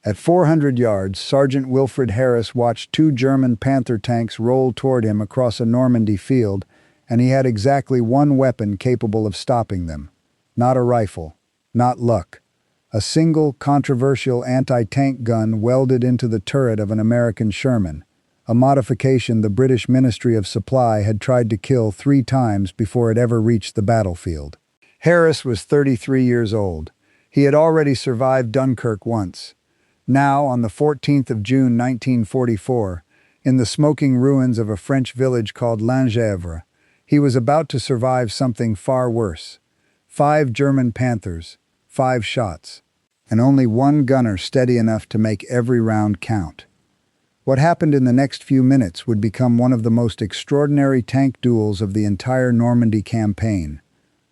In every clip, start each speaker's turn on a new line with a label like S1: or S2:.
S1: At 400 yards, Sergeant Wilfred Harris watched two German Panther tanks roll toward him across a Normandy field, and he had exactly one weapon capable of stopping them. Not a rifle, not luck. A single, controversial anti-tank gun welded into the turret of an American Sherman, a modification the British Ministry of Supply had tried to kill 3 times before it ever reached the battlefield. Harris was 33 years old. He had already survived Dunkirk once. Now, on the 14th of June 1944, in the smoking ruins of a French village called Langevre, he was about to survive something far worse. 5 German Panthers, 5 shots, and only one gunner steady enough to make every round count. What happened in the next few minutes would become one of the most extraordinary tank duels of the entire Normandy campaign.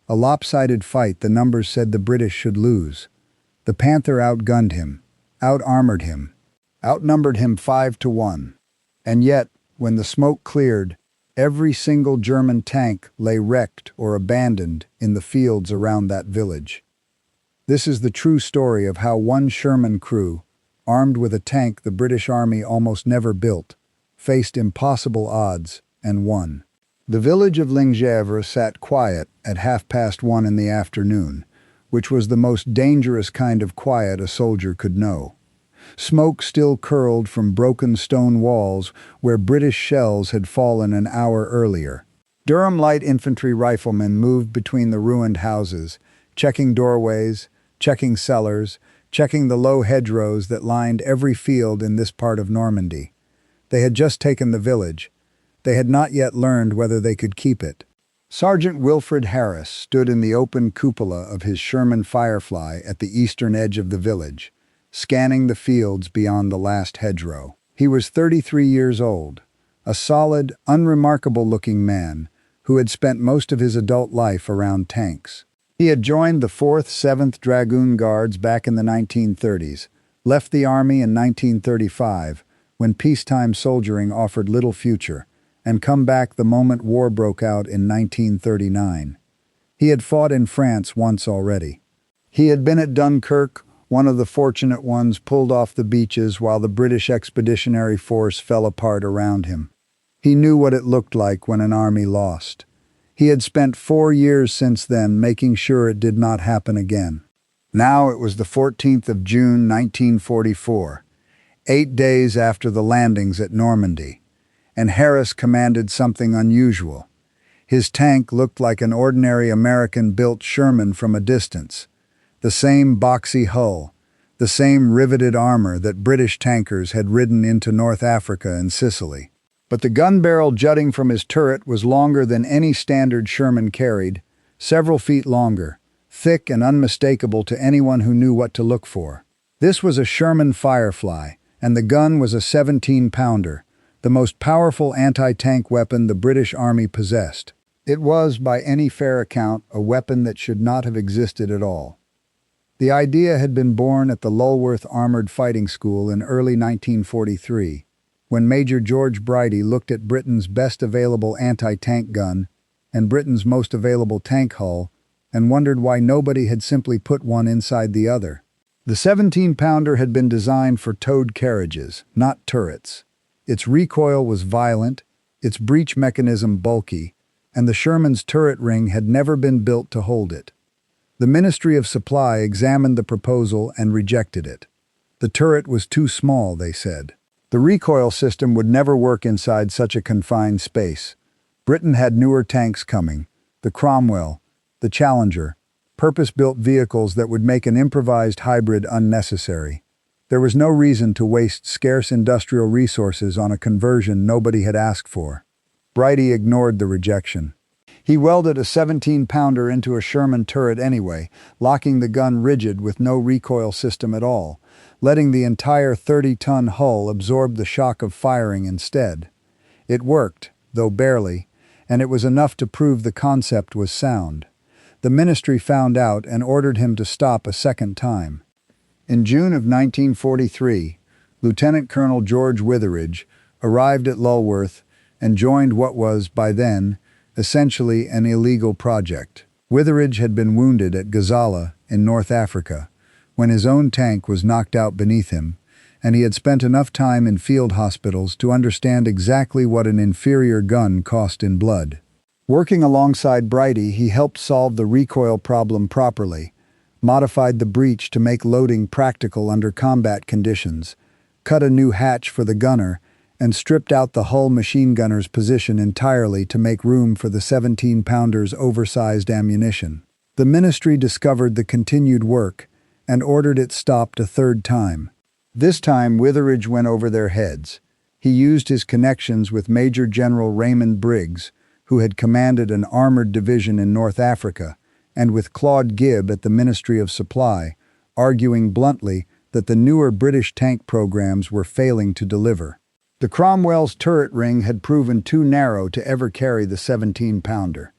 S1: A lopsided fight the numbers said the British should lose. The Panther outgunned him, out-armored him, outnumbered him 5-1. And yet, when the smoke cleared, every single German tank lay wrecked or abandoned in the fields around that village. This is the true story of how one Sherman crew, armed with a tank the British Army almost never built, faced impossible odds and won. The village of Langevre sat quiet at 1:30 in the afternoon, which was the most dangerous kind of quiet a soldier could know. Smoke still curled from broken stone walls where British shells had fallen an hour earlier. Durham light infantry riflemen moved between the ruined houses, checking doorways, checking cellars, checking the low hedgerows that lined every field in this part of Normandy. They had just taken the village. They had not yet learned whether they could keep it. Sergeant Wilfred Harris stood in the open cupola of his Sherman Firefly at the eastern edge of the village, scanning the fields beyond the last hedgerow. He was 33 years old, a solid, unremarkable-looking man who had spent most of his adult life around tanks. He had joined the 4th 7th Dragoon Guards back in the 1930s, left the Army in 1935 when peacetime soldiering offered little future, and come back the moment war broke out in 1939. He had fought in France once already. He had been at Dunkirk, one of the fortunate ones pulled off the beaches while the British Expeditionary Force fell apart around him. He knew what it looked like when an army lost. He had spent 4 years since then making sure it did not happen again. Now it was the 14th of June 1944, 8 days after the landings at Normandy, and Harris commanded something unusual. His tank looked like an ordinary American-built Sherman from a distance. The same boxy hull, the same riveted armor that British tankers had ridden into North Africa and Sicily. But the gun barrel jutting from his turret was longer than any standard Sherman carried, several feet longer, thick and unmistakable to anyone who knew what to look for. This was a Sherman Firefly, and the gun was a 17-pounder, the most powerful anti-tank weapon the British Army possessed. It was, by any fair account, a weapon that should not have existed at all. The idea had been born at the Lulworth Armored Fighting School in early 1943, when Major George Bridie looked at Britain's best available anti-tank gun and Britain's most available tank hull and wondered why nobody had simply put one inside the other. The 17-pounder had been designed for towed carriages, not turrets. Its recoil was violent, its breech mechanism bulky, and the Sherman's turret ring had never been built to hold it. The Ministry of Supply examined the proposal and rejected it. The turret was too small, they said. The recoil system would never work inside such a confined space. Britain had newer tanks coming, the Cromwell, the Challenger, purpose-built vehicles that would make an improvised hybrid unnecessary. There was no reason to waste scarce industrial resources on a conversion nobody had asked for. Bridie ignored the rejection. He welded a 17-pounder into a Sherman turret anyway, locking the gun rigid with no recoil system at all, letting the entire 30-ton hull absorb the shock of firing instead. It worked, though barely, and it was enough to prove the concept was sound. The ministry found out and ordered him to stop a second time. In June of 1943, Lieutenant Colonel George Witheridge arrived at Lulworth and joined what was, by then, essentially an illegal project. Witheridge had been wounded at Gazala in North Africa when his own tank was knocked out beneath him and he had spent enough time in field hospitals to understand exactly what an inferior gun cost in blood. Working alongside Brighty, he helped solve the recoil problem properly, modified the breech to make loading practical under combat conditions, cut a new hatch for the gunner, and stripped out the hull machine gunner's position entirely to make room for the 17-pounder's oversized ammunition. The ministry discovered the continued work and ordered it stopped a third time. This time, Witheridge went over their heads. He used his connections with Major General Raymond Briggs, who had commanded an armored division in North Africa, and with Claude Gibb at the Ministry of Supply, arguing bluntly that the newer British tank programs were failing to deliver. The Cromwell's turret ring had proven too narrow to ever carry the 17-pounder.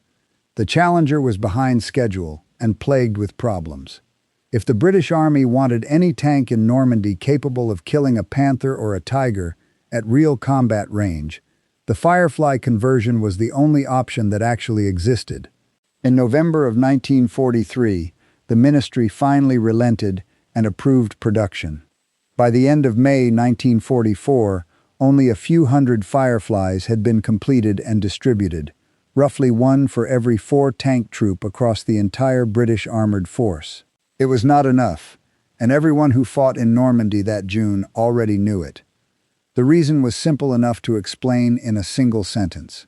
S1: The Challenger was behind schedule and plagued with problems. If the British Army wanted any tank in Normandy capable of killing a Panther or a Tiger at real combat range, the Firefly conversion was the only option that actually existed. In November of 1943, the ministry finally relented and approved production. By the end of May 1944, only a few hundred Fireflies had been completed and distributed, roughly one for every 4 tank troop across the entire British armored force. It was not enough, and everyone who fought in Normandy that June already knew it. The reason was simple enough to explain in a single sentence.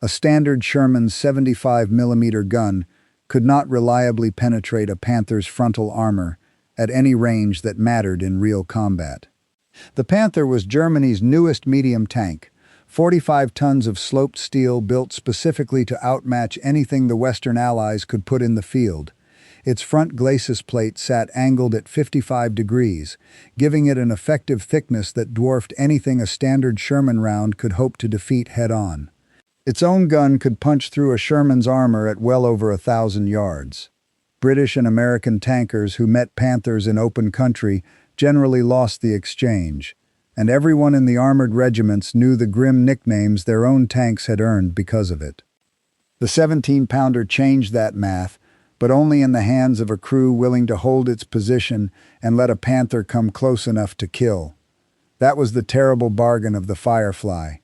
S1: A standard Sherman 75mm gun could not reliably penetrate a Panther's frontal armor at any range that mattered in real combat. The Panther was Germany's newest medium tank, 45 tons of sloped steel built specifically to outmatch anything the Western Allies could put in the field. Its front glacis plate sat angled at 55 degrees, giving it an effective thickness that dwarfed anything a standard Sherman round could hope to defeat head-on. Its own gun could punch through a Sherman's armor at well over 1,000 yards. British and American tankers who met Panthers in open country generally lost the exchange, and everyone in the armored regiments knew the grim nicknames their own tanks had earned because of it. The 17-pounder changed that math, but only in the hands of a crew willing to hold its position and let a Panther come close enough to kill. That was the terrible bargain of the Firefly.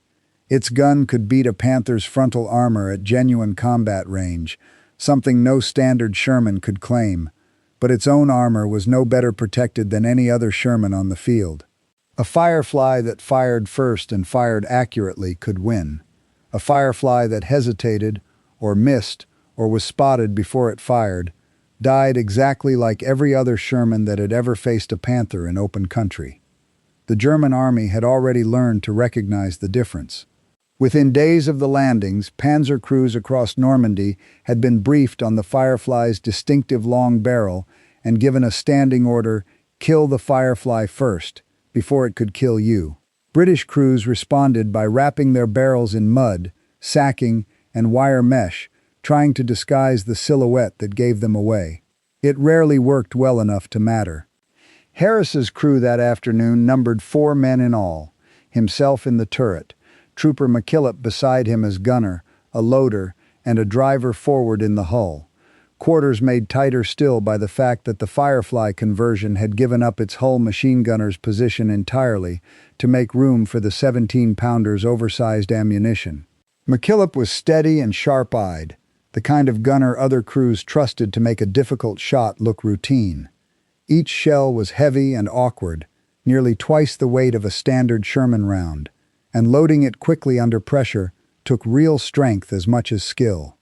S1: Its gun could beat a Panther's frontal armor at genuine combat range, something no standard Sherman could claim, but its own armor was no better protected than any other Sherman on the field. A Firefly that fired first and fired accurately could win. A Firefly that hesitated, or missed, or was spotted before it fired, died exactly like every other Sherman that had ever faced a Panther in open country. The German army had already learned to recognize the difference. Within days of the landings, panzer crews across Normandy had been briefed on the Firefly's distinctive long barrel and given a standing order, "Kill the Firefly first, before it could kill you." British crews responded by wrapping their barrels in mud, sacking, and wire mesh, trying to disguise the silhouette that gave them away. It rarely worked well enough to matter. Harris's crew that afternoon numbered 4 men in all, himself in the turret, Trooper McKillop beside him as gunner, a loader, and a driver forward in the hull. Quarters made tighter still by the fact that the Firefly conversion had given up its hull machine gunner's position entirely to make room for the 17-pounder's oversized ammunition. McKillop was steady and sharp-eyed, the kind of gunner other crews trusted to make a difficult shot look routine. Each shell was heavy and awkward, nearly twice the weight of a standard Sherman round, and loading it quickly under pressure took real strength as much as skill.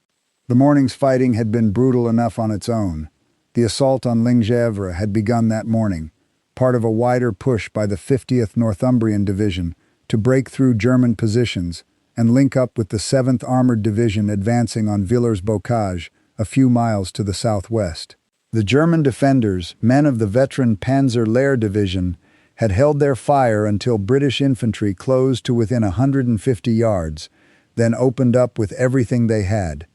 S1: The morning's fighting had been brutal enough on its own. The assault on Lingevre had begun that morning, part of a wider push by the 50th Northumbrian Division to break through German positions and link up with the 7th Armored Division advancing on Villers-Bocage, a few miles to the southwest. The German defenders, men of the veteran Panzer Lehr Division, had held their fire until British infantry closed to within 150 yards, then opened up with everything they had.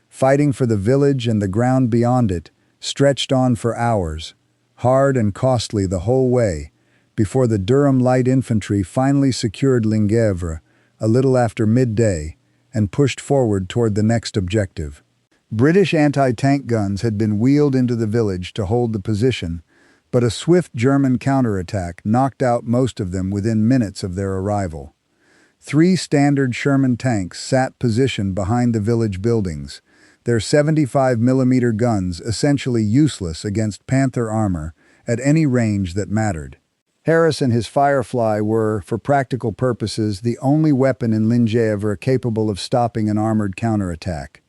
S1: Fighting for the village and the ground beyond it stretched on for hours, hard and costly the whole way, before the Durham Light Infantry finally secured Lingevre a little after midday and pushed forward toward the next objective. British anti-tank guns had been wheeled into the village to hold the position, But a swift German counterattack knocked out most of them within minutes of their arrival. 3 standard Sherman tanks sat positioned behind the village buildings, their 75mm guns essentially useless against Panther armor at any range that mattered. Harris and his Firefly were, for practical purposes, the only weapon in Lingèvre capable of stopping an armored counterattack.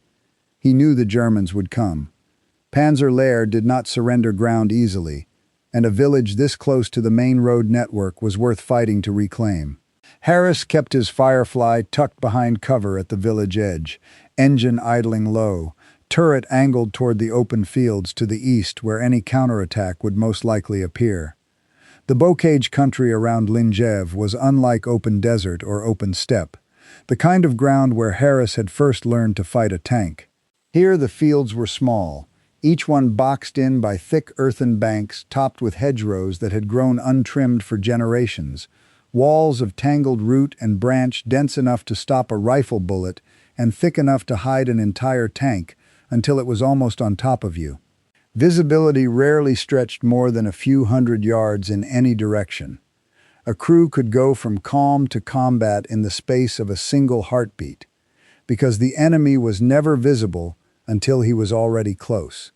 S1: He knew the Germans would come. Panzer Lehr did not surrender ground easily, and a village this close to the main road network was worth fighting to reclaim. Harris kept his Firefly tucked behind cover at the village edge, engine idling low, turret angled toward the open fields to the east where any counterattack would most likely appear. The bocage country around Lingèvre was unlike open desert or open steppe, the kind of ground where Harris had first learned to fight a tank. Here the fields were small, each one boxed in by thick earthen banks topped with hedgerows that had grown untrimmed for generations, walls of tangled root and branch dense enough to stop a rifle bullet and thick enough to hide an entire tank until it was almost on top of you. Visibility rarely stretched more than a few hundred yards in any direction. A crew could go from calm to combat in the space of a single heartbeat, because the enemy was never visible until he was already close.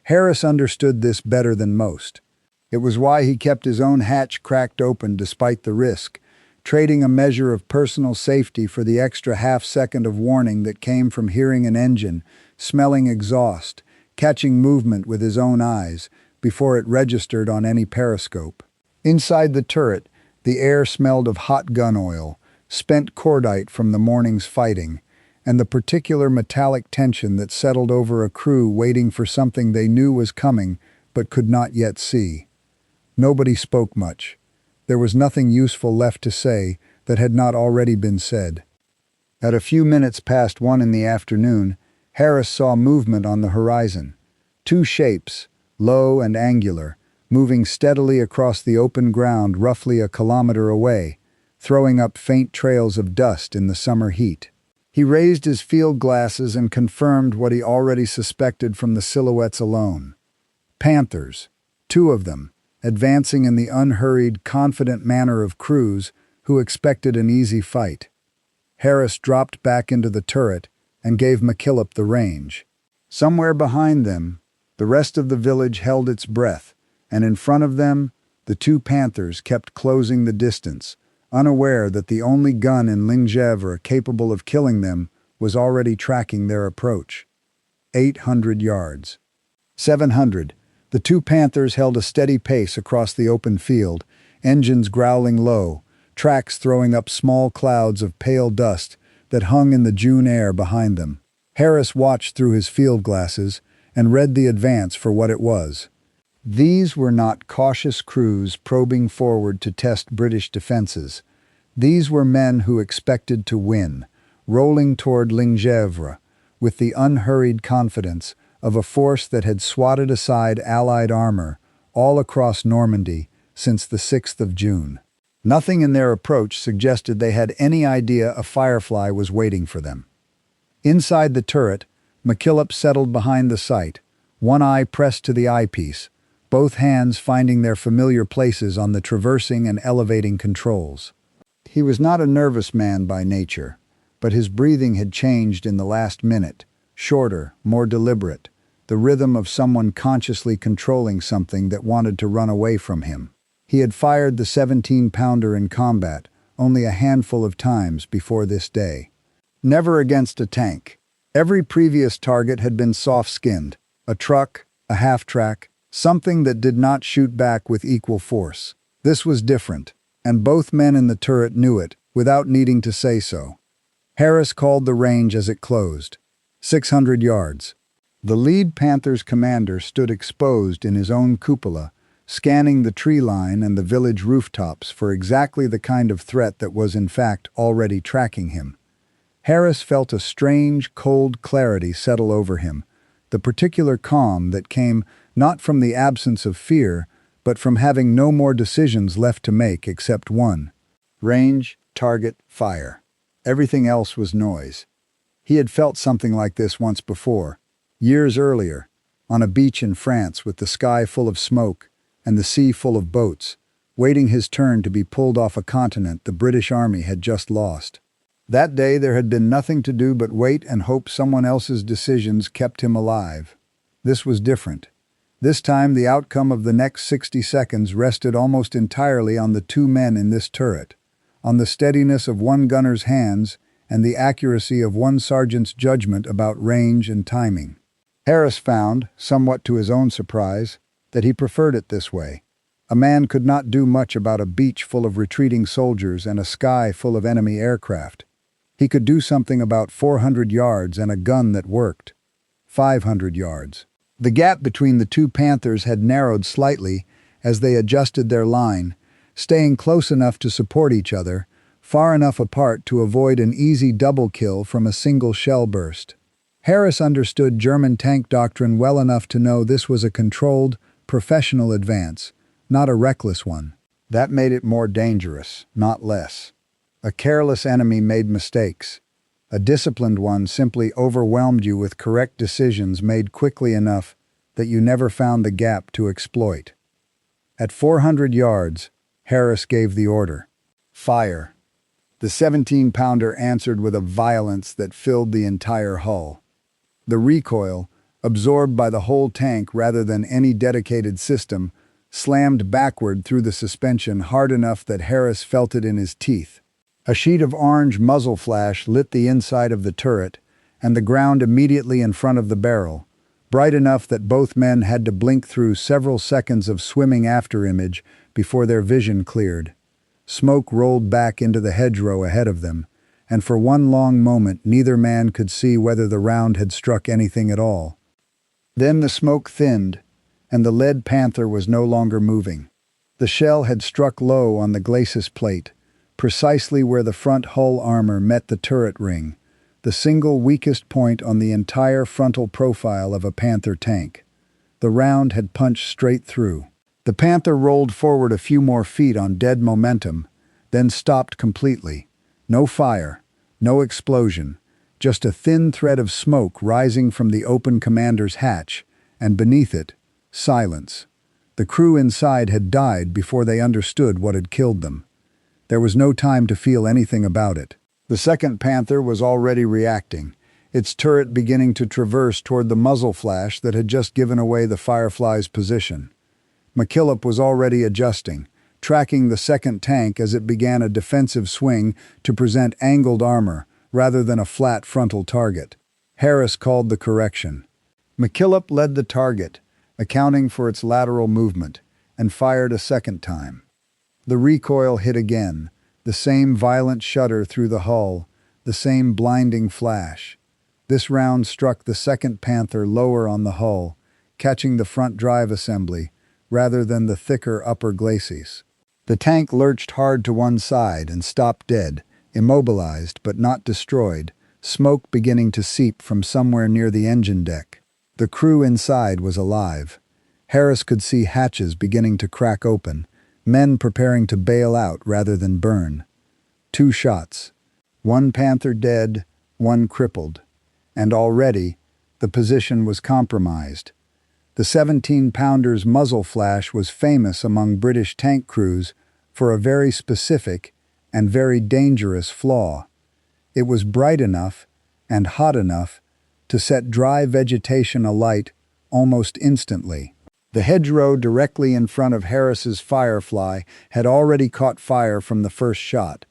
S1: Harris understood this better than most. It was why he kept his own hatch cracked open despite the risk, trading a measure of personal safety for the extra half-second of warning that came from hearing an engine, smelling exhaust, catching movement with his own eyes before it registered on any periscope. Inside the turret, the air smelled of hot gun oil, spent cordite from the morning's fighting, and the particular metallic tension that settled over a crew waiting for something they knew was coming but could not yet see. Nobody spoke much. There was nothing useful left to say that had not already been said. At a few minutes past 1 in the afternoon, Harris saw movement on the horizon. 2 shapes, low and angular, moving steadily across the open ground roughly a kilometer away, throwing up faint trails of dust in the summer heat. He raised his field glasses and confirmed what he already suspected from the silhouettes alone. Panthers, 2 of them, advancing in the unhurried, confident manner of crews who expected an easy fight. Harris dropped back into the turret and gave McKillop the range. Somewhere behind them, the rest of the village held its breath, and in front of them, the 2 Panthers kept closing the distance, unaware that the only gun in Lingèvre capable of killing them was already tracking their approach. 800 yards. 700. The 2 Panthers held a steady pace across the open field, engines growling low, tracks throwing up small clouds of pale dust that hung in the June air behind them. Harris watched through his field glasses and read the advance for what it was. These were not cautious crews probing forward to test British defenses. These were men who expected to win, rolling toward Lingèvre with the unhurried confidence of a force that had swatted aside Allied armor all across Normandy since the 6th of June. Nothing in their approach suggested they had any idea a Firefly was waiting for them. Inside the turret, McKillop settled behind the sight, one eye pressed to the eyepiece, both hands finding their familiar places on the traversing and elevating controls. He was not a nervous man by nature, but his breathing had changed in the last minute, shorter, more deliberate, the rhythm of someone consciously controlling something that wanted to run away from him. He had fired the 17-pounder in combat only a handful of times before this day. Never against a tank. Every previous target had been soft-skinned, a truck, a half-track, something that did not shoot back with equal force. This was different, and both men in the turret knew it, without needing to say so. Harris called the range as it closed. 600 yards. The lead Panthers commander stood exposed in his own cupola, scanning the tree line and the village rooftops for exactly the kind of threat that was in fact already tracking him. Harris felt a strange, cold clarity settle over him, the particular calm that came not from the absence of fear, but from having no more decisions left to make except one. Range, target, fire. Everything else was noise. He had felt something like this once before, years earlier, on a beach in France with the sky full of smoke, and the sea full of boats, waiting his turn to be pulled off a continent the British Army had just lost. That day there had been nothing to do but wait and hope someone else's decisions kept him alive. This was different. This time the outcome of the next 60 seconds rested almost entirely on the two men in this turret, on the steadiness of one gunner's hands and the accuracy of one sergeant's judgment about range and timing. Harris found, somewhat to his own surprise, that he preferred it this way. A man could not do much about a beach full of retreating soldiers and a sky full of enemy aircraft. He could do something about 400 yards and a gun that worked. 500 yards. The gap between the two Panthers had narrowed slightly as they adjusted their line, staying close enough to support each other, far enough apart to avoid an easy double kill from a single shell burst. Harris understood German tank doctrine well enough to know this was a controlled, professional advance, not a reckless one. That made it more dangerous, not less. A careless enemy made mistakes. A disciplined one simply overwhelmed you with correct decisions made quickly enough that you never found the gap to exploit. At 400 yards, Harris gave the order. Fire. The 17-pounder answered with a violence that filled the entire hull. The recoil, absorbed by the whole tank rather than any dedicated system, slammed backward through the suspension hard enough that Harris felt it in his teeth. A sheet of orange muzzle flash lit the inside of the turret and the ground immediately in front of the barrel, bright enough that both men had to blink through several seconds of swimming afterimage before their vision cleared. Smoke rolled back into the hedgerow ahead of them, and for one long moment neither man could see whether the round had struck anything at all. Then the smoke thinned, and the lead Panther was no longer moving. The shell had struck low on the glacis plate, precisely where the front hull armor met the turret ring, the single weakest point on the entire frontal profile of a Panther tank. The round had punched straight through. The Panther rolled forward a few more feet on dead momentum, then stopped completely. No fire, no explosion, just a thin thread of smoke rising from the open commander's hatch, and beneath it, silence. The crew inside had died before they understood what had killed them. There was no time to feel anything about it. The second Panther was already reacting, its turret beginning to traverse toward the muzzle flash that had just given away the Firefly's position. McKillop was already adjusting, tracking the second tank as it began a defensive swing to present angled armor rather than a flat frontal target. Harris called the correction. McKillop led the target, accounting for its lateral movement, and fired a second time. The recoil hit again, the same violent shudder through the hull, the same blinding flash. This round struck the second Panther lower on the hull, catching the front drive assembly, rather than the thicker upper glacis. The tank lurched hard to one side and stopped dead, immobilized but not destroyed, smoke beginning to seep from somewhere near the engine deck. The crew inside was alive. Harris could see hatches beginning to crack open, men preparing to bail out rather than burn. 2 shots. One Panther dead, one crippled. And already, the position was compromised. The 17-pounder's muzzle flash was famous among British tank crews for a very specific and very dangerous flaw. It was bright enough and hot enough to set dry vegetation alight almost instantly. The hedgerow directly in front of Harris's Firefly had already caught fire from the first shot,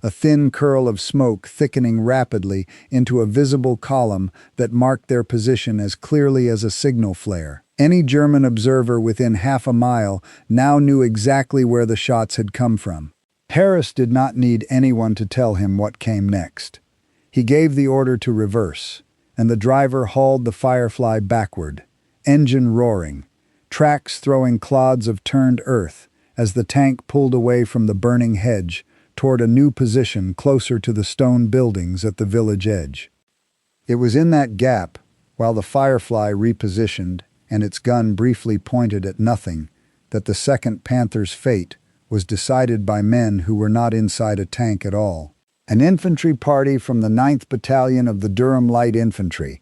S1: a thin curl of smoke thickening rapidly into a visible column that marked their position as clearly as a signal flare. Any German observer within half a mile now knew exactly where the shots had come from. Harris did not need anyone to tell him what came next. He gave the order to reverse, and the driver hauled the Firefly backward, engine roaring, tracks throwing clods of turned earth as the tank pulled away from the burning hedge toward a new position closer to the stone buildings at the village edge. It was in that gap, while the Firefly repositioned and its gun briefly pointed at nothing, that the second Panther's fate was decided by men who were not inside a tank at all. An infantry party from the 9th Battalion of the Durham Light Infantry,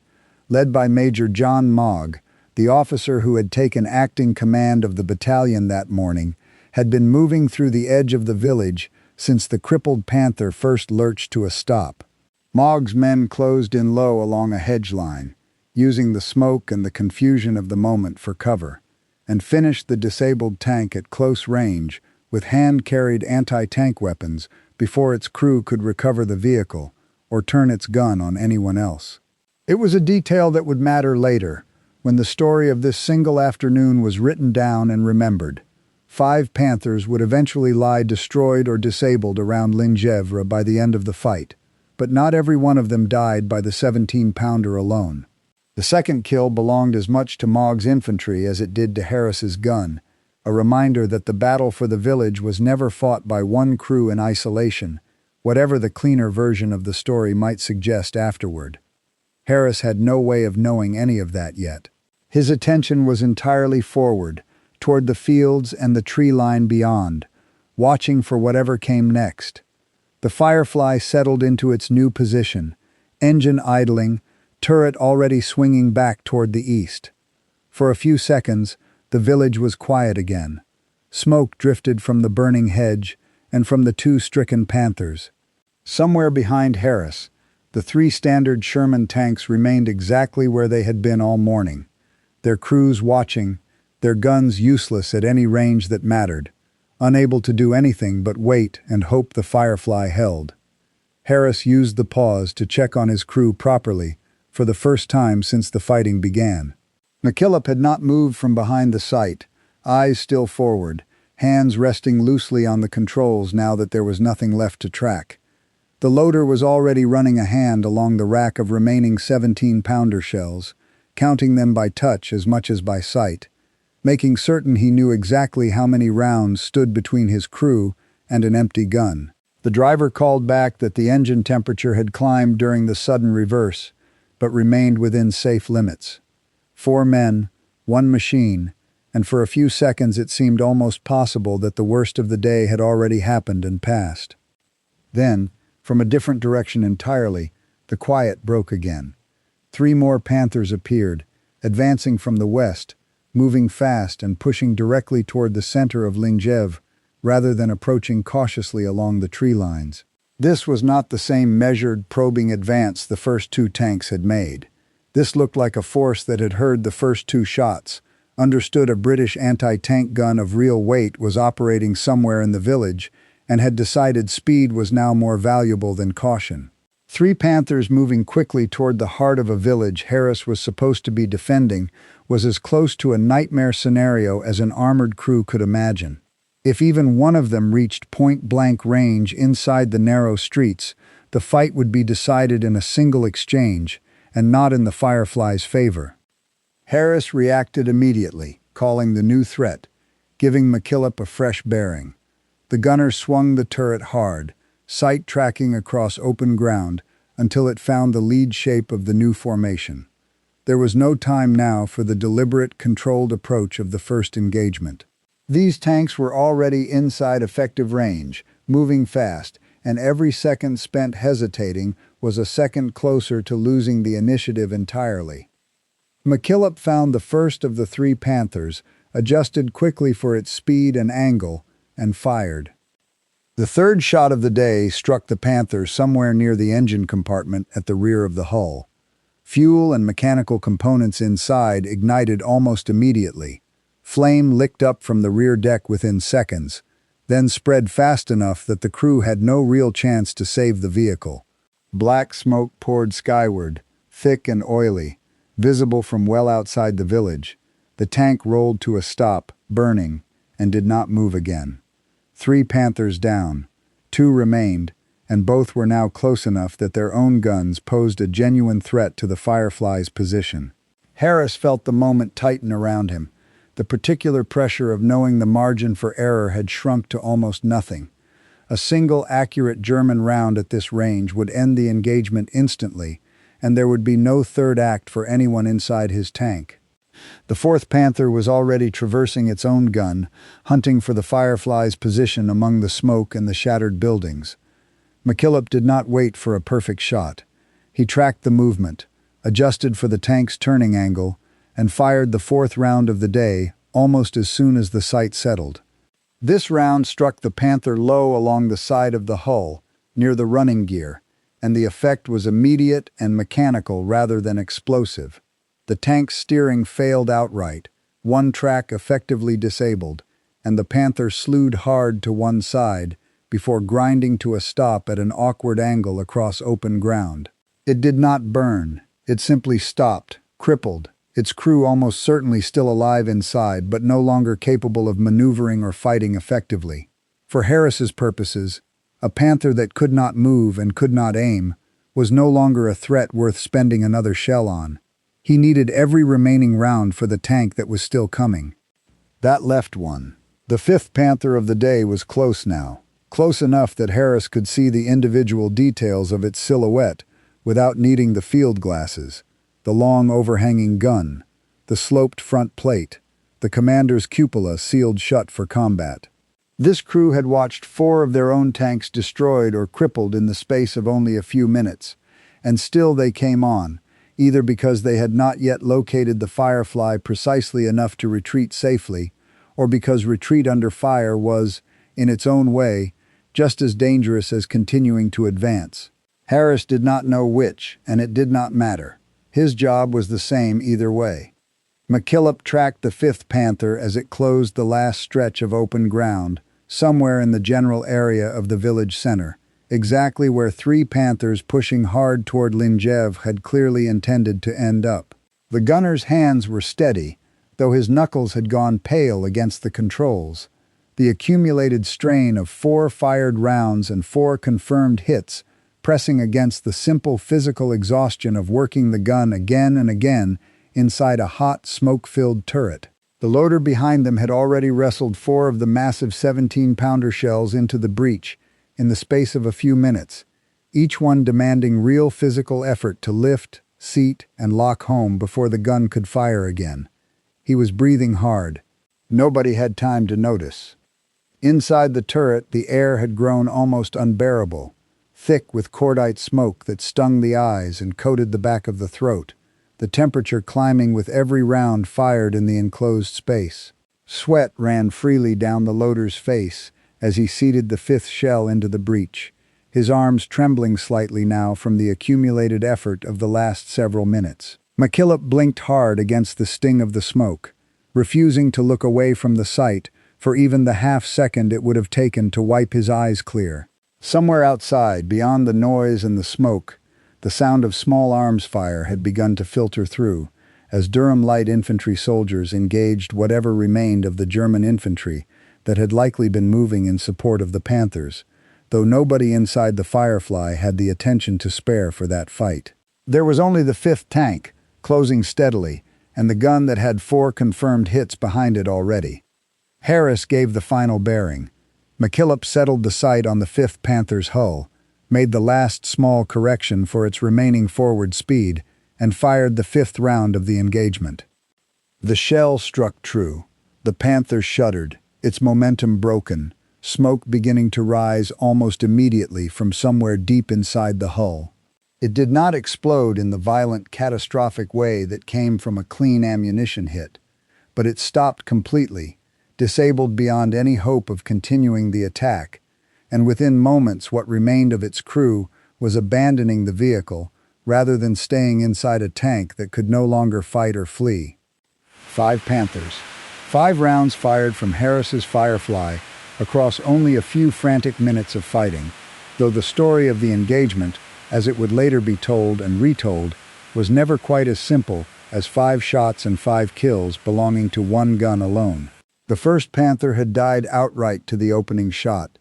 S1: led by Major John Mogg, The officer who had taken acting command of the battalion that morning had been moving through the edge of the village since the crippled panther first lurched to a stop. Mogg's men closed in low along a hedge line, using the smoke and the confusion of the moment for cover, and finished the disabled tank at close range with hand-carried anti-tank weapons before its crew could recover the vehicle or turn its gun on anyone else. It was a detail that would matter later, when the story of this single afternoon was written down and remembered. 5 Panthers would eventually lie destroyed or disabled around Lingevre by the end of the fight, but not every one of them died by the 17-pounder alone. The second kill belonged as much to Mogg's infantry as it did to Harris's gun, a reminder that the battle for the village was never fought by one crew in isolation, whatever the cleaner version of the story might suggest afterward. Harris had no way of knowing any of that yet. His attention was entirely forward, toward the fields and the tree line beyond, watching for whatever came next. The Firefly settled into its new position, engine idling, turret already swinging back toward the east. For a few seconds, the village was quiet again. Smoke drifted from the burning hedge and from the 2 stricken Panthers. Somewhere behind Harris, the 3 standard Sherman tanks remained exactly where they had been all morning, their crews watching, their guns useless at any range that mattered, unable to do anything but wait and hope the Firefly held. Harris used the pause to check on his crew properly for the first time since the fighting began. McKillop had not moved from behind the sight, eyes still forward, hands resting loosely on the controls now that there was nothing left to track. The loader was already running a hand along the rack of remaining 17-pounder shells, counting them by touch as much as by sight, making certain he knew exactly how many rounds stood between his crew and an empty gun. The driver called back that the engine temperature had climbed during the sudden reverse, but remained within safe limits. 4 men, 1 machine, and for a few seconds it seemed almost possible that the worst of the day had already happened and passed. Then, from a different direction entirely, the quiet broke again. 3 more Panthers appeared, advancing from the west, moving fast and pushing directly toward the center of Lingevre, rather than approaching cautiously along the tree lines. This was not the same measured, probing advance the first 2 tanks had made. This looked like a force that had heard the first 2 shots, understood a British anti-tank gun of real weight was operating somewhere in the village, and had decided speed was now more valuable than caution. 3 Panthers moving quickly toward the heart of a village Harris was supposed to be defending was as close to a nightmare scenario as an armored crew could imagine. If even one of them reached point-blank range inside the narrow streets, the fight would be decided in a single exchange, and not in the Firefly's favor. Harris reacted immediately, calling the new threat, giving McKillop a fresh bearing. The gunner swung the turret hard, sight tracking across open ground until it found the lead shape of the new formation. There was no time now for the deliberate, controlled approach of the first engagement. These tanks were already inside effective range, moving fast, and every second spent hesitating was a second closer to losing the initiative entirely. McKillop found the first of the 3 Panthers, adjusted quickly for its speed and angle, and fired. The third shot of the day struck the Panther somewhere near the engine compartment at the rear of the hull. Fuel and mechanical components inside ignited almost immediately. Flame licked up from the rear deck within seconds, then spread fast enough that the crew had no real chance to save the vehicle. Black smoke poured skyward, thick and oily, visible from well outside the village. The tank rolled to a stop, burning, and did not move again. 3 Panthers down. 2 remained, and both were now close enough that their own guns posed a genuine threat to the Firefly's position. Harris felt the moment tighten around him, the particular pressure of knowing the margin for error had shrunk to almost nothing. A single accurate German round at this range would end the engagement instantly, and there would be no third act for anyone inside his tank. The 4th Panther was already traversing its own gun, hunting for the Firefly's position among the smoke and the shattered buildings. McKillop did not wait for a perfect shot. He tracked the movement, adjusted for the tank's turning angle, and fired the fourth round of the day almost as soon as the sight settled. This round struck the Panther low along the side of the hull, near the running gear, and the effect was immediate and mechanical rather than explosive. The tank's steering failed outright, one track effectively disabled, and the Panther slewed hard to one side before grinding to a stop at an awkward angle across open ground. It did not burn. It simply stopped, crippled, its crew almost certainly still alive inside but no longer capable of maneuvering or fighting effectively. For Harris's purposes, a Panther that could not move and could not aim was no longer a threat worth spending another shell on. He needed every remaining round for the tank that was still coming. That left one. The fifth Panther of the day was close now, close enough that Harris could see the individual details of its silhouette without needing the field glasses, the long overhanging gun, the sloped front plate, the commander's cupola sealed shut for combat. This crew had watched 4 of their own tanks destroyed or crippled in the space of only a few minutes, and still they came on, either because they had not yet located the Firefly precisely enough to retreat safely, or because retreat under fire was, in its own way, just as dangerous as continuing to advance. Harris did not know which, and it did not matter. His job was the same either way. McKillop tracked the 5th Panther as it closed the last stretch of open ground, somewhere in the general area of the village center, exactly where 3 Panthers pushing hard toward Lingev had clearly intended to end up. The gunner's hands were steady, though his knuckles had gone pale against the controls. The accumulated strain of 4 fired rounds and 4 confirmed hits pressing against the simple physical exhaustion of working the gun again and again inside a hot, smoke-filled turret. The loader behind them had already wrestled 4 of the massive 17-pounder shells into the breech in the space of a few minutes, each one demanding real physical effort to lift, seat, and lock home before the gun could fire again. He was breathing hard. Nobody had time to notice. Inside the turret, the air had grown almost unbearable, thick with cordite smoke that stung the eyes and coated the back of the throat, the temperature climbing with every round fired in the enclosed space. Sweat ran freely down the loader's face as he seated the 5th shell into the breech, his arms trembling slightly now from the accumulated effort of the last several minutes. McKillop blinked hard against the sting of the smoke, refusing to look away from the sight for even the half-second it would have taken to wipe his eyes clear. Somewhere outside, beyond the noise and the smoke, the sound of small arms fire had begun to filter through, as Durham light infantry soldiers engaged whatever remained of the German infantry that had likely been moving in support of the Panthers, though nobody inside the Firefly had the attention to spare for that fight. There was only the 5th tank, closing steadily, and the gun that had 4 confirmed hits behind it already. Harris gave the final bearing. McKillop settled the sight on the 5th Panther's hull, made the last small correction for its remaining forward speed, and fired the 5th round of the engagement. The shell struck true. The Panther shuddered, its momentum broken, smoke beginning to rise almost immediately from somewhere deep inside the hull. It did not explode in the violent, catastrophic way that came from a clean ammunition hit, but it stopped completely, disabled beyond any hope of continuing the attack, and within moments what remained of its crew was abandoning the vehicle rather than staying inside a tank that could no longer fight or flee. 5 Panthers. 5 rounds fired from Harris's Firefly across only a few frantic minutes of fighting, though the story of the engagement, as it would later be told and retold, was never quite as simple as 5 shots and 5 kills belonging to one gun alone. The 1st Panther had died outright to the opening shot.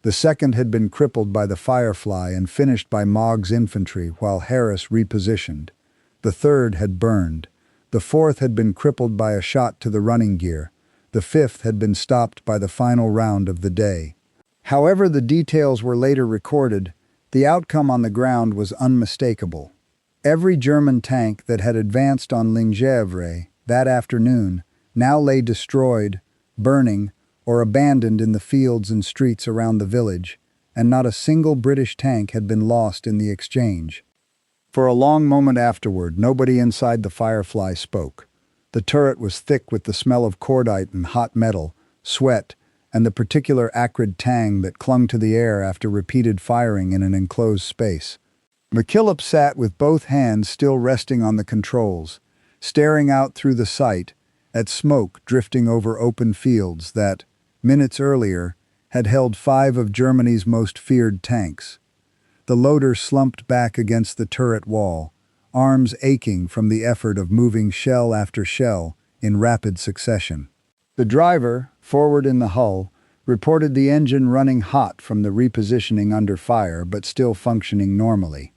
S1: The 2nd had been crippled by the Firefly and finished by Mogg's infantry while Harris repositioned. The 3rd had burned. The 4th had been crippled by a shot to the running gear. The 5th had been stopped by the final round of the day. However the details were later recorded, the outcome on the ground was unmistakable. Every German tank that had advanced on Lingev that afternoon now lay destroyed, burning, or abandoned in the fields and streets around the village, and not a single British tank had been lost in the exchange. For a long moment afterward, nobody inside the Firefly spoke. The turret was thick with the smell of cordite and hot metal, sweat, and the particular acrid tang that clung to the air after repeated firing in an enclosed space. McKillop sat with both hands still resting on the controls, staring out through the sight at smoke drifting over open fields that, minutes earlier, had held 5 of Germany's most feared tanks. The loader slumped back against the turret wall, arms aching from the effort of moving shell after shell in rapid succession. The driver, forward in the hull, reported the engine running hot from the repositioning under fire but still functioning normally.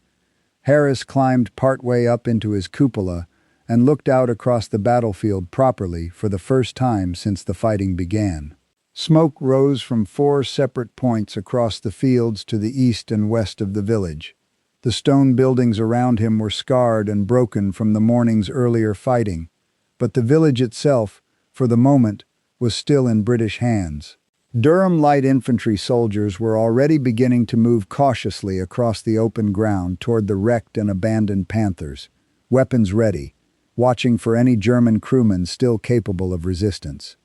S1: Harris climbed partway up into his cupola and looked out across the battlefield properly for the first time since the fighting began. Smoke rose from 4 separate points across the fields to the east and west of the village. The stone buildings around him were scarred and broken from the morning's earlier fighting, but the village itself, for the moment, was still in British hands. Durham light infantry soldiers were already beginning to move cautiously across the open ground toward the wrecked and abandoned Panthers, weapons ready, watching for any German crewmen still capable of resistance.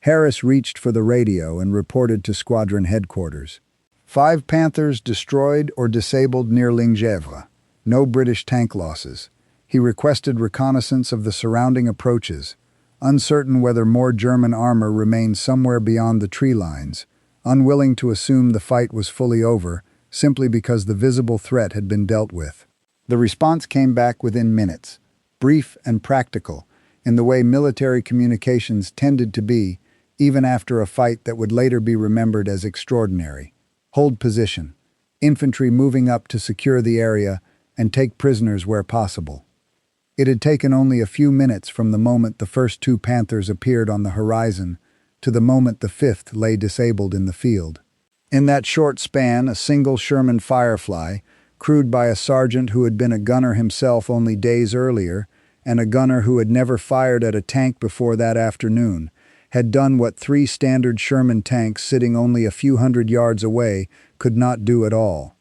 S1: Harris reached for the radio and reported to squadron headquarters. 5 Panthers destroyed or disabled near Lingevre. No British tank losses. He requested reconnaissance of the surrounding approaches, uncertain whether more German armor remained somewhere beyond the tree lines, unwilling to assume the fight was fully over, simply because the visible threat had been dealt with. The response came back within minutes, brief and practical, in the way military communications tended to be, even after a fight that would later be remembered as extraordinary. Hold position. Infantry moving up to secure the area and take prisoners where possible. It had taken only a few minutes from the moment the first 2 Panthers appeared on the horizon to the moment the 5th lay disabled in the field. In that short span, a single Sherman Firefly, crewed by a sergeant who had been a gunner himself only days earlier, and a gunner who had never fired at a tank before that afternoon, had done what 3 standard Sherman tanks sitting only a few hundred yards away could not do at all.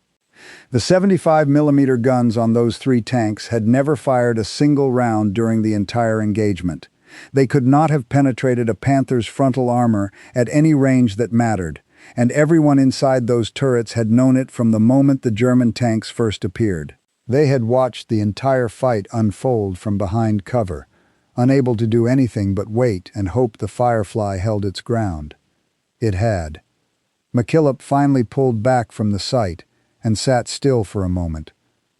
S1: The 75mm guns on those 3 tanks had never fired a single round during the entire engagement. They could not have penetrated a Panther's frontal armor at any range that mattered, and everyone inside those turrets had known it from the moment the German tanks first appeared. They had watched the entire fight unfold from behind cover, unable to do anything but wait and hope the Firefly held its ground. It had. McKillop finally pulled back from the sight and sat still for a moment,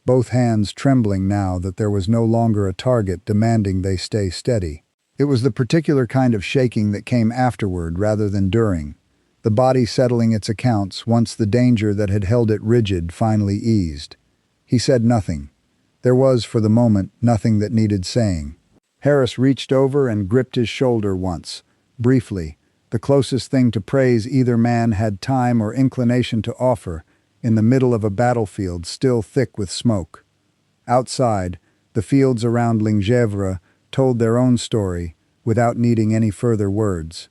S1: both hands trembling now that there was no longer a target demanding they stay steady. It was the particular kind of shaking that came afterward rather than during, the body settling its accounts once the danger that had held it rigid finally eased. He said nothing. There was, for the moment, nothing that needed saying. Harris reached over and gripped his shoulder once, briefly, the closest thing to praise either man had time or inclination to offer, in the middle of a battlefield still thick with smoke. Outside, the fields around Lingevre told their own story without needing any further words.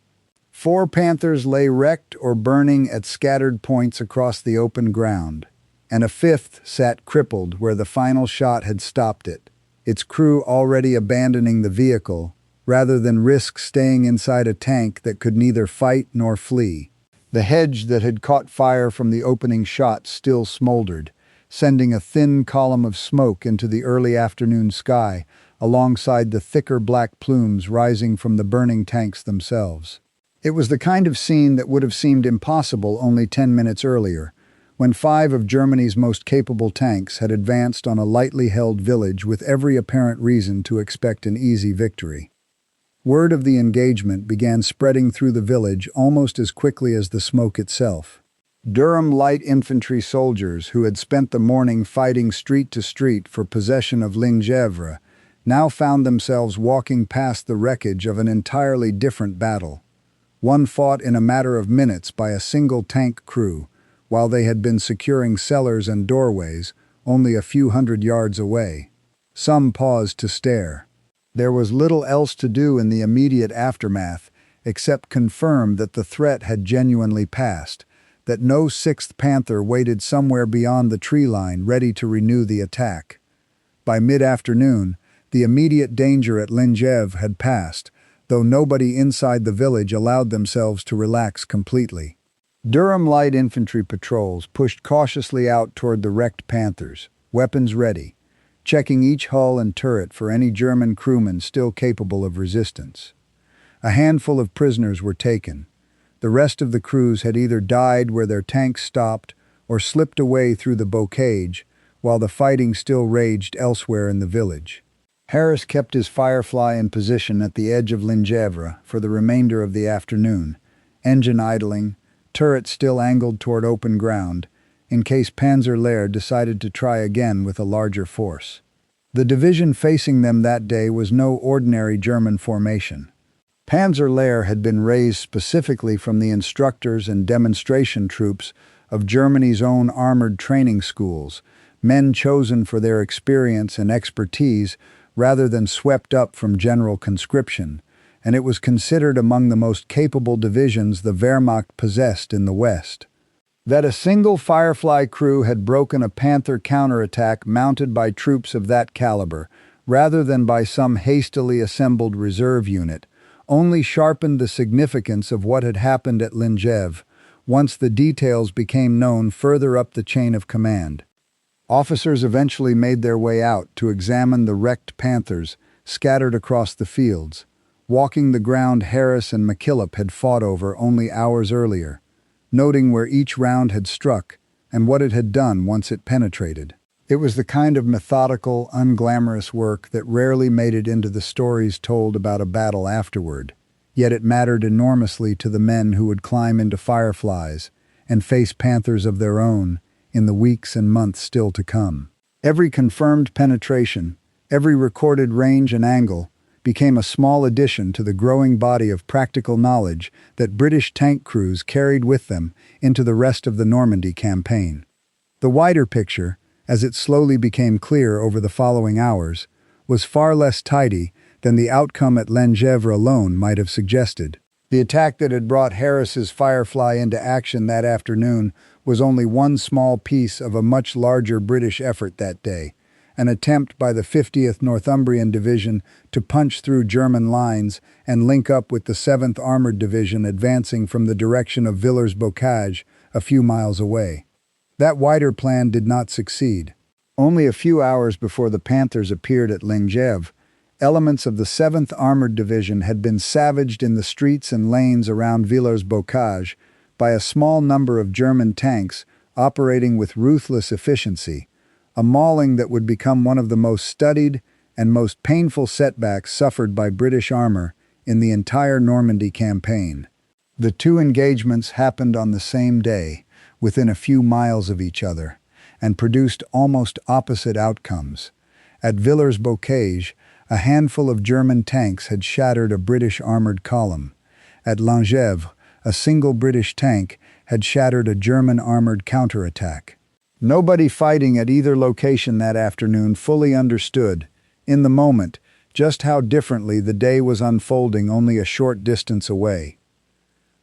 S1: 4 Panthers lay wrecked or burning at scattered points across the open ground, and a 5th sat crippled where the final shot had stopped it, its crew already abandoning the vehicle rather than risk staying inside a tank that could neither fight nor flee. The hedge that had caught fire from the opening shot still smoldered, sending a thin column of smoke into the early afternoon sky alongside the thicker black plumes rising from the burning tanks themselves. It was the kind of scene that would have seemed impossible only 10 minutes earlier, when 5 of Germany's most capable tanks had advanced on a lightly held village with every apparent reason to expect an easy victory. Word of the engagement began spreading through the village almost as quickly as the smoke itself. Durham light infantry soldiers who had spent the morning fighting street to street for possession of Lingevre now found themselves walking past the wreckage of an entirely different battle, one fought in a matter of minutes by a single tank crew, while they had been securing cellars and doorways only a few hundred yards away. Some paused to stare. There was little else to do in the immediate aftermath except confirm that the threat had genuinely passed, that no 6th Panther waited somewhere beyond the tree line ready to renew the attack. By mid-afternoon, The immediate danger at Lingev had passed, though nobody inside the village allowed themselves to relax completely. Durham light infantry patrols pushed cautiously out toward the wrecked Panthers, weapons ready, checking each hull and turret for any German crewmen still capable of resistance. A handful of prisoners were taken. The rest of the crews had either died where their tanks stopped or slipped away through the bocage, while the fighting still raged elsewhere in the village. Harris kept his Firefly in position at the edge of Lingevre for the remainder of the afternoon, engine idling, turret still angled toward open ground, in case Panzer Lehr decided to try again with a larger force. The division facing them that day was no ordinary German formation. Panzer Lehr had been raised specifically from the instructors and demonstration troops of Germany's own armored training schools, men chosen for their experience and expertise rather than swept up from general conscription, and it was considered among the most capable divisions the Wehrmacht possessed in the West. That a single Firefly crew had broken a Panther counterattack mounted by troops of that caliber, rather than by some hastily assembled reserve unit, only sharpened the significance of what had happened at Lingev, once the details became known further up the chain of command. Officers eventually made their way out to examine the wrecked Panthers scattered across the fields, walking the ground Harris and McKillop had fought over only hours earlier, noting where each round had struck and what it had done once it penetrated. It was the kind of methodical, unglamorous work that rarely made it into the stories told about a battle afterward, yet it mattered enormously to the men who would climb into Fireflies and face Panthers of their own in the weeks and months still to come. Every confirmed penetration, every recorded range and angle, became a small addition to the growing body of practical knowledge that British tank crews carried with them into the rest of the Normandy campaign. The wider picture, as it slowly became clear over the following hours, was far less tidy than the outcome at Lingevre alone might have suggested. The attack that had brought Harris's Firefly into action that afternoon was only one small piece of a much larger British effort that day, an attempt by the 50th Northumbrian Division to punch through German lines and link up with the 7th Armored Division advancing from the direction of Villers-Bocage a few miles away. That wider plan did not succeed. Only a few hours before the Panthers appeared at Lingevre, elements of the 7th Armored Division had been savaged in the streets and lanes around Villers-Bocage by a small number of German tanks operating with ruthless efficiency, a mauling that would become one of the most studied and most painful setbacks suffered by British armor in the entire Normandy campaign. The two engagements happened on the same day, within a few miles of each other, and produced almost opposite outcomes. At Villers-Bocage, a handful of German tanks had shattered a British armored column. At Lingevre, a single British tank had shattered a German armored counterattack. Nobody fighting at either location that afternoon fully understood, in the moment, just how differently the day was unfolding only a short distance away.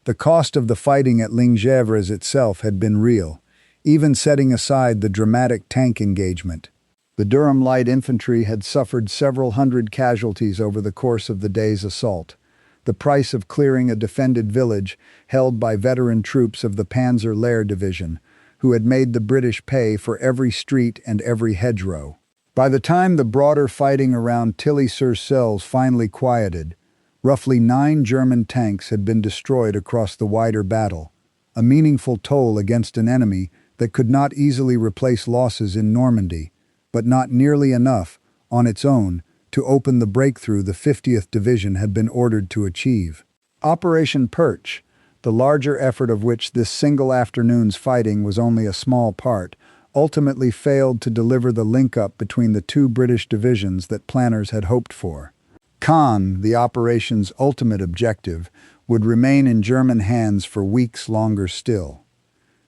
S1: The cost of the fighting at Lingevre itself had been real, even setting aside the dramatic tank engagement. The Durham Light Infantry had suffered several hundred casualties over the course of the day's assault, the price of clearing a defended village held by veteran troops of the Panzer Lehr Division, who had made the British pay for every street and every hedgerow. By the time the broader fighting around Tilly-sur-Seulles finally quieted, roughly 9 German tanks had been destroyed across the wider battle, a meaningful toll against an enemy that could not easily replace losses in Normandy, but not nearly enough, on its own, to open the breakthrough the 50th Division had been ordered to achieve. Operation Perch, the larger effort of which this single afternoon's fighting was only a small part, ultimately failed to deliver the link-up between the two British divisions that planners had hoped for. Caen, the operation's ultimate objective, would remain in German hands for weeks longer still.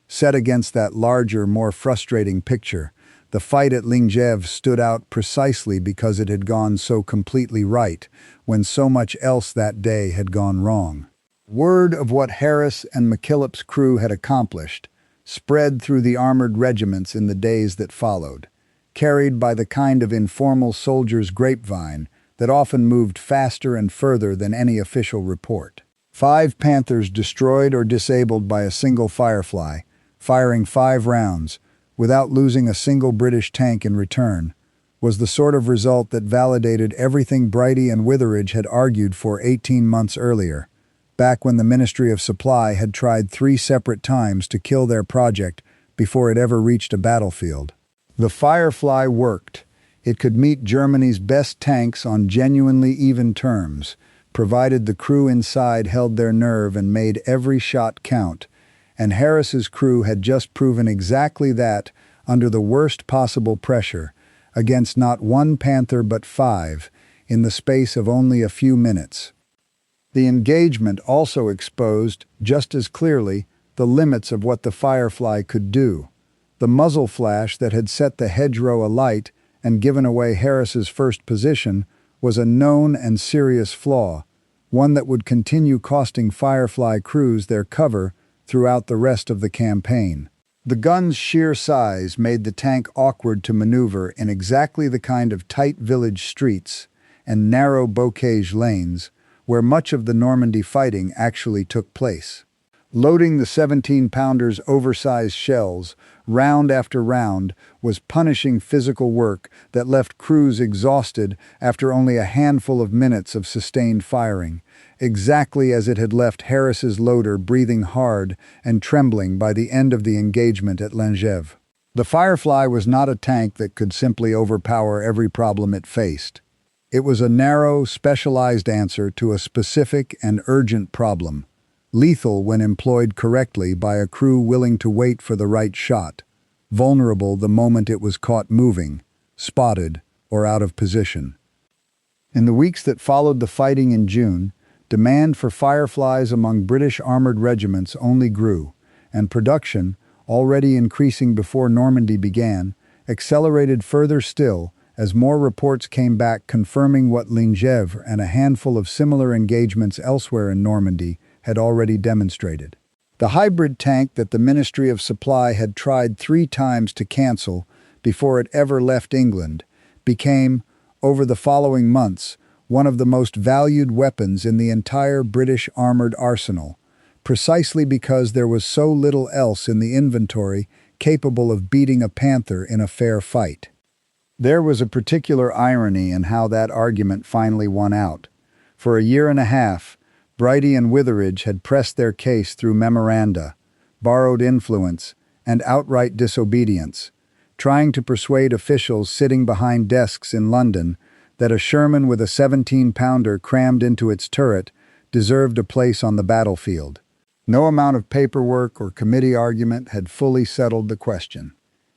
S1: Set against that larger, more frustrating picture, the fight at Lingevre stood out precisely because it had gone so completely right, when so much else that day had gone wrong. Word of what Harris and McKillop's crew had accomplished spread through the armored regiments in the days that followed, carried by the kind of informal soldier's grapevine that often moved faster and further than any official report. 5 Panthers destroyed or disabled by a single Firefly, firing 5 rounds, without losing a single British tank in return, was the sort of result that validated everything Brighty and Witheridge had argued for 18 months earlier, back when the Ministry of Supply had tried 3 separate times to kill their project before it ever reached a battlefield. The Firefly worked. It could meet Germany's best tanks on genuinely even terms, provided the crew inside held their nerve and made every shot count, and Harris's crew had just proven exactly that under the worst possible pressure, against not 1 Panther but 5, in the space of only a few minutes. The engagement also exposed, just as clearly, the limits of what the Firefly could do. The muzzle flash that had set the hedgerow alight and given away Harris's first position was a known and serious flaw, one that would continue costing Firefly crews their cover throughout the rest of the campaign. The gun's sheer size made the tank awkward to maneuver in exactly the kind of tight village streets and narrow bocage lanes where much of the Normandy fighting actually took place. Loading the 17-pounder's oversized shells, round after round, was punishing physical work that left crews exhausted after only a handful of minutes of sustained firing, exactly as it had left Harris's loader breathing hard and trembling by the end of the engagement at Langève. The Firefly was not a tank that could simply overpower every problem it faced. It was a narrow, specialized answer to a specific and urgent problem, lethal when employed correctly by a crew willing to wait for the right shot, vulnerable the moment it was caught moving, spotted, or out of position. In the weeks that followed the fighting in June, demand for Fireflies among British armored regiments only grew, and production, already increasing before Normandy began, accelerated further still as more reports came back confirming what Langève and a handful of similar engagements elsewhere in Normandy had already demonstrated. The hybrid tank that the Ministry of Supply had tried 3 times to cancel before it ever left England became, over the following months, one of the most valued weapons in the entire British armored arsenal, precisely because there was so little else in the inventory capable of beating a Panther in a fair fight. There was a particular irony in how that argument finally won out. For a year and a half, Brighty and Witheridge had pressed their case through memoranda, borrowed influence, and outright disobedience, trying to persuade officials sitting behind desks in London that a Sherman with a 17-pounder crammed into its turret deserved a place on the battlefield. No amount of paperwork or committee argument had fully settled the question.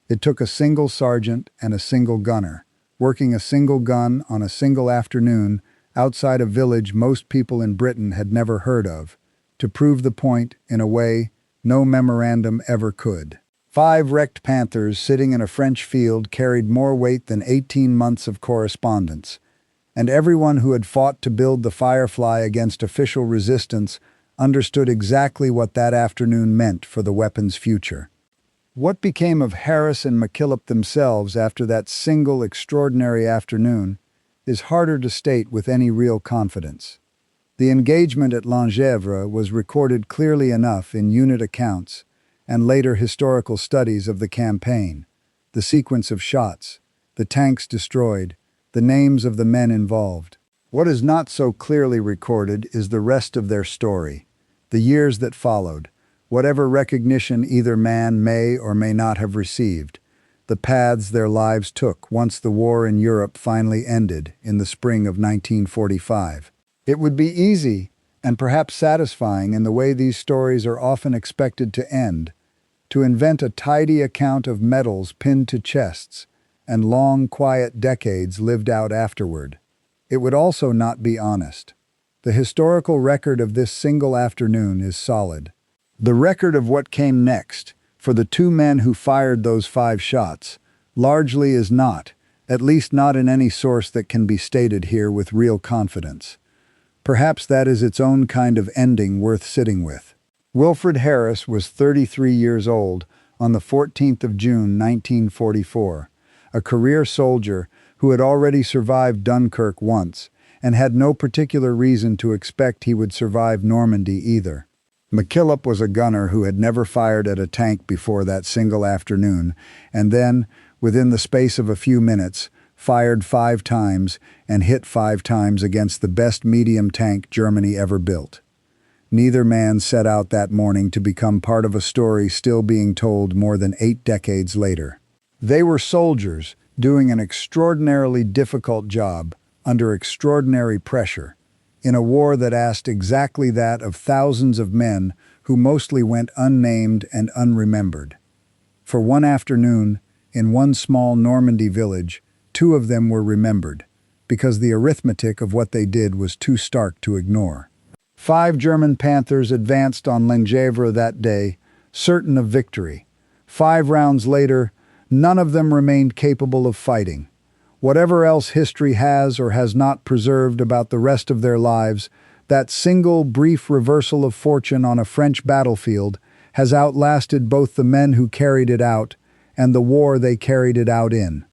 S1: It took a single sergeant and a single gunner, working a single gun on a single afternoon outside a village most people in Britain had never heard of, to prove the point in a way no memorandum ever could. 5 wrecked Panthers sitting in a French field carried more weight than 18 months of correspondence, and everyone who had fought to build the Firefly against official resistance understood exactly what that afternoon meant for the weapon's future. What became of Harris and MacKillop themselves after that single extraordinary afternoon is harder to state with any real confidence. The engagement at Langève was recorded clearly enough in unit accounts and later historical studies of the campaign, the sequence of shots, the tanks destroyed, the names of the men involved. What is not so clearly recorded is the rest of their story, the years that followed, whatever recognition either man may or may not have received, the paths their lives took once the war in Europe finally ended in the spring of 1945. It would be easy, and perhaps satisfying in the way these stories are often expected to end, to invent a tidy account of medals pinned to chests and long, quiet decades lived out afterward. It would also not be honest. The historical record of this single afternoon is solid. The record of what came next, for the 2 men who fired those 5 shots, largely is not, at least not in any source that can be stated here with real confidence. Perhaps that is its own kind of ending worth sitting with. Wilfred Harris was 33 years old on the 14th of June 1944, a career soldier who had already survived Dunkirk once and had no particular reason to expect he would survive Normandy either. McKillop was a gunner who had never fired at a tank before that single afternoon, and then, within the space of a few minutes, fired 5 times and hit 5 times against the best medium tank Germany ever built. Neither man set out that morning to become part of a story still being told more than 8 decades later. They were soldiers doing an extraordinarily difficult job under extraordinary pressure, in a war that asked exactly that of thousands of men who mostly went unnamed and unremembered. For one afternoon, in one small Normandy village, 2 of them were remembered, because the arithmetic of what they did was too stark to ignore. 5 German Panthers advanced on Lengevre that day, certain of victory. 5 rounds later, none of them remained capable of fighting. Whatever else history has or has not preserved about the rest of their lives, that single brief reversal of fortune on a French battlefield has outlasted both the men who carried it out and the war they carried it out in.